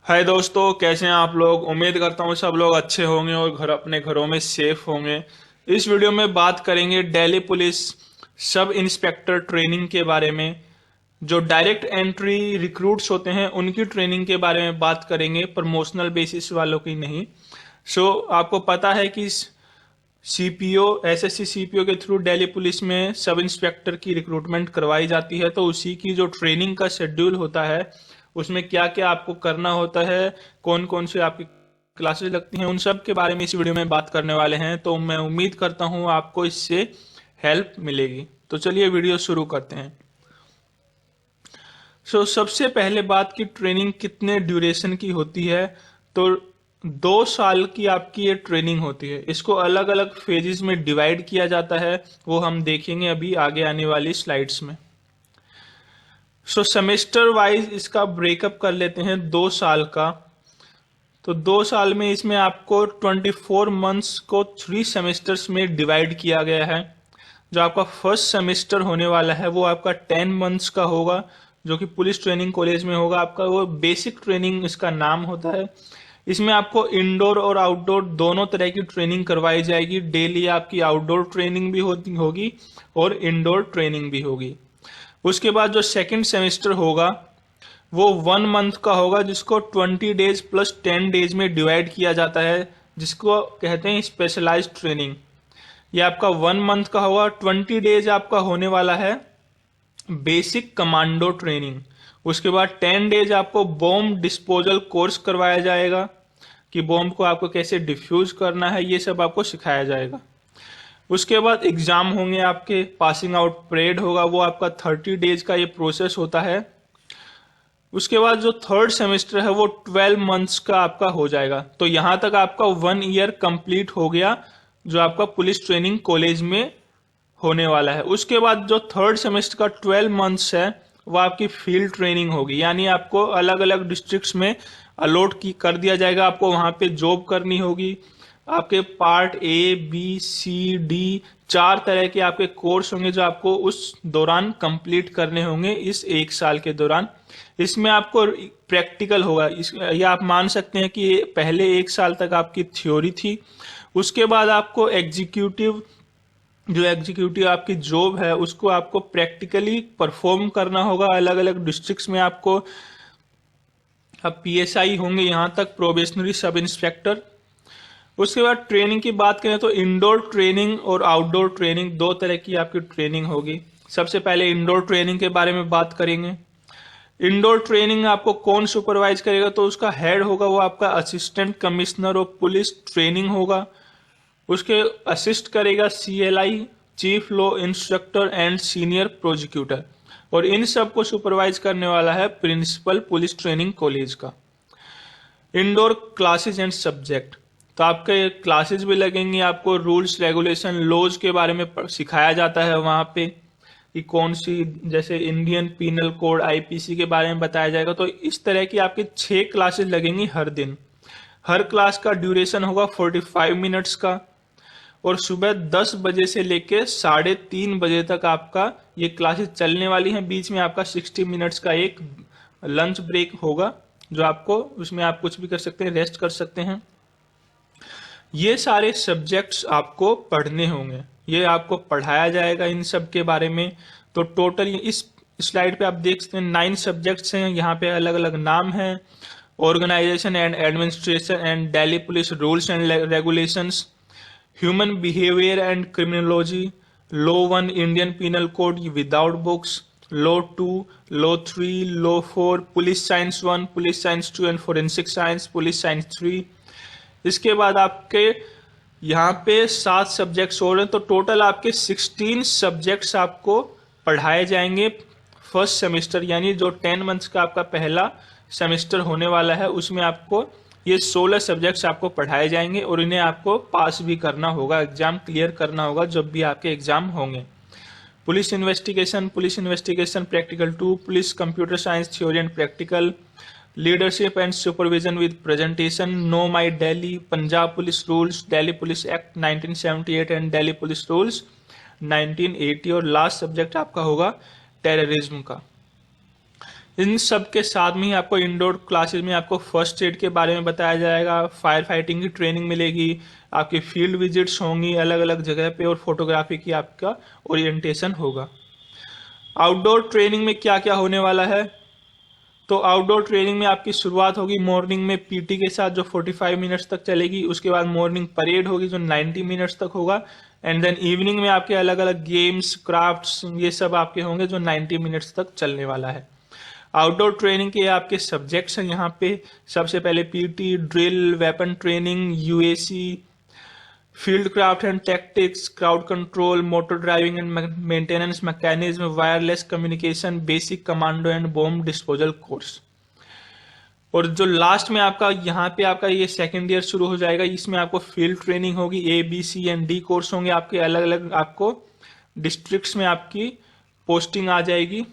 हाय दोस्तों, कैसे हैं आप लोग। उम्मीद करता हूँ सब लोग अच्छे होंगे और अपने घरों में सेफ होंगे। इस वीडियो में बात करेंगे Delhi police sub inspector training के बारे में। जो डायरेक्ट एंट्री रिक्रूट्स होते हैं उनकी ट्रेनिंग के बारे में बात करेंगे, प्रमोशनल बेसिस वालों की नहीं। आपको पता है कि सीपीओ एसएससी सीपीओ के थ्रू दिल्ली पुलिस में सब इंस्पेक्टर की रिक्रूटमेंट करवाई जाती है, तो उसी की जो ट्रेनिंग का शेड्यूल होता है उसमें क्या क्या आपको करना होता है, कौन कौन से आपकी क्लासेस लगती हैं, उन सब के बारे में इस वीडियो में बात करने वाले हैं। तो मैं उम्मीद करता हूँ आपको इससे हेल्प मिलेगी। तो चलिए वीडियो शुरू करते हैं। सबसे पहले बात की ट्रेनिंग कितने ड्यूरेशन की होती है। तो 2 साल की आपकी ये ट्रेनिंग होती है। इसको अलग अलग फेजेस में डिवाइड किया जाता है, वो हम देखेंगे अभी आगे आने वाली स्लाइड्स में। सेमेस्टर वाइज इसका ब्रेकअप कर लेते हैं 2 साल का। तो 2 साल में इसमें आपको 24 मंथ्स को 3 सेमेस्टर्स में डिवाइड किया गया है। जो आपका फर्स्ट सेमेस्टर होने वाला है वो आपका 10 मंथ्स का होगा, जो कि पुलिस ट्रेनिंग कॉलेज में होगा। आपका वो बेसिक ट्रेनिंग इसका नाम होता है। इसमें आपको इंडोर और आउटडोर दोनों तरह की ट्रेनिंग करवाई जाएगी। डेली आपकी आउटडोर ट्रेनिंग भी होगी और इंडोर ट्रेनिंग भी होगी। उसके बाद जो सेकंड सेमेस्टर होगा वो 1 मंथ का होगा, जिसको 20 डेज प्लस 10 डेज में डिवाइड किया जाता है, जिसको कहते हैं स्पेशलाइज्ड ट्रेनिंग। ये आपका 1 मंथ का होगा। 20 डेज आपका होने वाला है बेसिक कमांडो ट्रेनिंग। उसके बाद 10 डेज आपको बॉम्ब डिस्पोजल कोर्स करवाया जाएगा, कि बॉम्ब को आपको कैसे डिफ्यूज करना है, ये सब आपको सिखाया जाएगा। उसके बाद एग्जाम होंगे आपके, पासिंग आउट परेड होगा, वो आपका 30 डेज का ये प्रोसेस होता है। उसके बाद जो थर्ड सेमेस्टर है वो 12 मंथ्स का आपका हो जाएगा। तो यहां तक आपका 1 ईयर कंप्लीट हो गया, जो आपका पुलिस ट्रेनिंग कॉलेज में होने वाला है। उसके बाद जो थर्ड सेमेस्टर का 12 मंथ्स है वो आपकी फील्ड ट्रेनिंग होगी, यानी आपको अलग अलग डिस्ट्रिक्ट्स में अलॉट की कर दिया जाएगा। आपको वहां पे जॉब करनी होगी। आपके part A B C D 4 तरह के आपके कोर्स होंगे, जो आपको उस दौरान कंप्लीट करने होंगे इस 1 साल के दौरान। इसमें आपको प्रैक्टिकल होगा। ये आप मान सकते हैं कि पहले 1 साल तक आपकी थ्योरी थी। उसके बाद आपको एग्जीक्यूटिव आपकी जॉब है उसको आपको प्रैक्टिकली परफॉर्म करना होगा अलग अलग डिस्ट्रिक्ट्स में। आपको अब पीएसआई होंगे यहाँ तक, प्रोबेशनरी सब इंस्पेक्टर। उसके बाद ट्रेनिंग की बात करें तो इंडोर ट्रेनिंग और आउटडोर ट्रेनिंग 2 तरह की आपकी ट्रेनिंग होगी। सबसे पहले इंडोर ट्रेनिंग के बारे में बात करेंगे। इंडोर ट्रेनिंग आपको कौन सुपरवाइज करेगा, तो उसका हेड होगा वो आपका assistant commissioner of police training होगा। उसके असिस्ट करेगा CLI, chief law instructor and senior prosecutor. और इन सब को सुपरवाइज करने वाला है प्रिंसिपल पुलिस ट्रेनिंग कॉलेज का। इंडोर क्लासेस एंड सब्जेक्ट, तो आपके क्लासेस भी लगेंगी। आपको रूल्स रेगुलेशन लॉज के बारे में सिखाया जाता है वहां पे, कि कौन सी, जैसे इंडियन पीनल कोड आईपीसी के बारे में बताया जाएगा। तो इस तरह की आपकी 6 क्लासेस लगेंगी हर दिन। हर क्लास का ड्यूरेशन होगा 45 मिनट्स का, और सुबह 10 बजे से लेके 3:30 बजे तक आपका ये क्लासेस चलने वाली हैं। बीच में आपका 60 मिनट्स का एक लंच ब्रेक होगा, जो आपको उसमें आप कुछ भी कर सकते हैं, रेस्ट कर सकते हैं। ये सारे सब्जेक्ट्स आपको पढ़ने होंगे, ये आपको पढ़ाया जाएगा इन सब के बारे में। तो टोटल इस स्लाइड पे आप देख सकते हैं 9 सब्जेक्ट्स हैं। यहाँ पे अलग अलग नाम हैं: organisation and administration and Delhi police rules and regulations, human behaviour and criminology, law 1 Indian penal code without books, law 2, law 3, law 4, police science 1, police science 2 and forensic science, police science 3। इसके बाद आपके यहाँ पे 7 सब्जेक्ट्स और हैं। तो total आपके 16 subjects आपको पढ़ाए जाएंगे फर्स्ट सेमेस्टर, यानी जो 10 मंथ्स का आपका पहला सेमेस्टर होने वाला है उसमें आपको ये 16 सब्जेक्ट्स आपको पढ़ाए जाएंगे, और इन्हें आपको पास भी करना होगा, एग्जाम क्लियर करना होगा जब भी आपके एग्जाम होंगे। Police investigation practical 2, police computer science theory and practical, leadership and supervision with presentation, know my Delhi, Punjab police rules, Delhi police act 1978 and Delhi police rules 1980। और लास्ट सब्जेक्ट आपका होगा टेररिज्म का। इन सब के साथ में ही आपको इंडोर क्लासेस में आपको फर्स्ट एड के बारे में बताया जाएगा, फायर फाइटिंग की ट्रेनिंग मिलेगी, आपकी फील्ड विजिट्स होंगी अलग अलग जगह पे, और फोटोग्राफी की आपका ओरिएंटेशन होगा। आउटडोर ट्रेनिंग में क्या क्या होने वाला है, तो आउटडोर ट्रेनिंग में आपकी शुरुआत होगी मॉर्निंग में पीटी के साथ जो 45 मिनट्स तक चलेगी, उसके बाद मॉर्निंग परेड होगी जो 90 मिनट्स तक होगा, एंड देन इवनिंग में आपके अलग अलग गेम्स क्राफ्ट्स ये सब आपके होंगे जो 90 मिनट्स तक चलने वाला है। आउटडोर ट्रेनिंग के आपके सब्जेक्ट्स हैं यहाँ पे, सबसे पहले PT, drill, weapon training, UAC, field craft and tactics, crowd control, motor driving and maintenance mechanism, wireless communication, basic commando and bomb disposal course. और जो लास्ट में आपका यहाँ पे आपका ये सेकेंड ईयर शुरू हो जाएगा, इसमें आपको फील्ड ट्रेनिंग होगी, A, B, C and D course होंगे आपके अलग अलग, आपको डिस्ट्रिक्ट्स में आपकी पोस्टिंग आ जाएगी।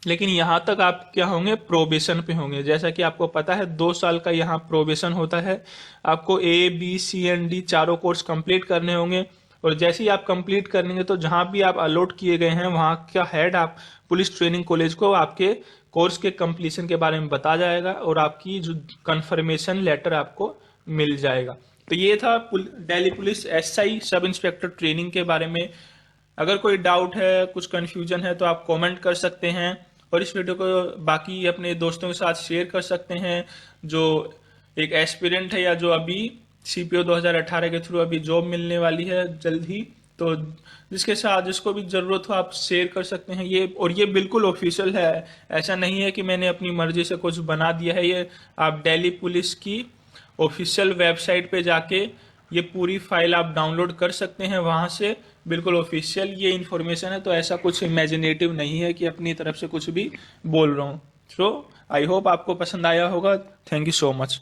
लेकिन यहाँ तक आप क्या होंगे, प्रोबेशन पे होंगे। जैसा कि आपको पता है 2 साल का यहाँ प्रोबेशन होता है, आपको A, B, C and D चारों कोर्स कंप्लीट करने होंगे, और जैसे ही आप कंप्लीट करेंगे तो जहाँ भी आप अलॉट किए गए हैं वहाँ का हेड आप पुलिस ट्रेनिंग कॉलेज को आपके कोर्स के कंप्लीशन के बारे में बता जाएगा, और आपकी जो कंफर्मेशन लेटर आपको मिल जाएगा। तो ये था Delhi police SI sub inspector training के बारे में। अगर कोई डाउट है, कुछ कंफ्यूजन है, तो आप कमेंट कर सकते हैं, और इस वीडियो को बाकी अपने दोस्तों के साथ शेयर कर सकते हैं जो एक एस्पिरेंट है या जो अभी CPO 2018 के थ्रू अभी जॉब मिलने वाली है जल्द ही। तो जिसके साथ जिसको भी जरूरत हो आप शेयर कर सकते हैं ये, और ये बिल्कुल ऑफिशियल है, ऐसा नहीं है कि मैंने अपनी मर्जी से कुछ बना दिया है। ये आप दिल्ली पुलिस की ऑफिशियल वेबसाइट पे जाके ये पूरी फाइल आप डाउनलोड कर सकते हैं, वहां से बिल्कुल ऑफिशियल ये इन्फॉर्मेशन है। तो ऐसा कुछ इमेजिनेटिव नहीं है कि अपनी तरफ से कुछ भी बोल रहा हूँ। सो आई होप आपको पसंद आया होगा। Thank you so much.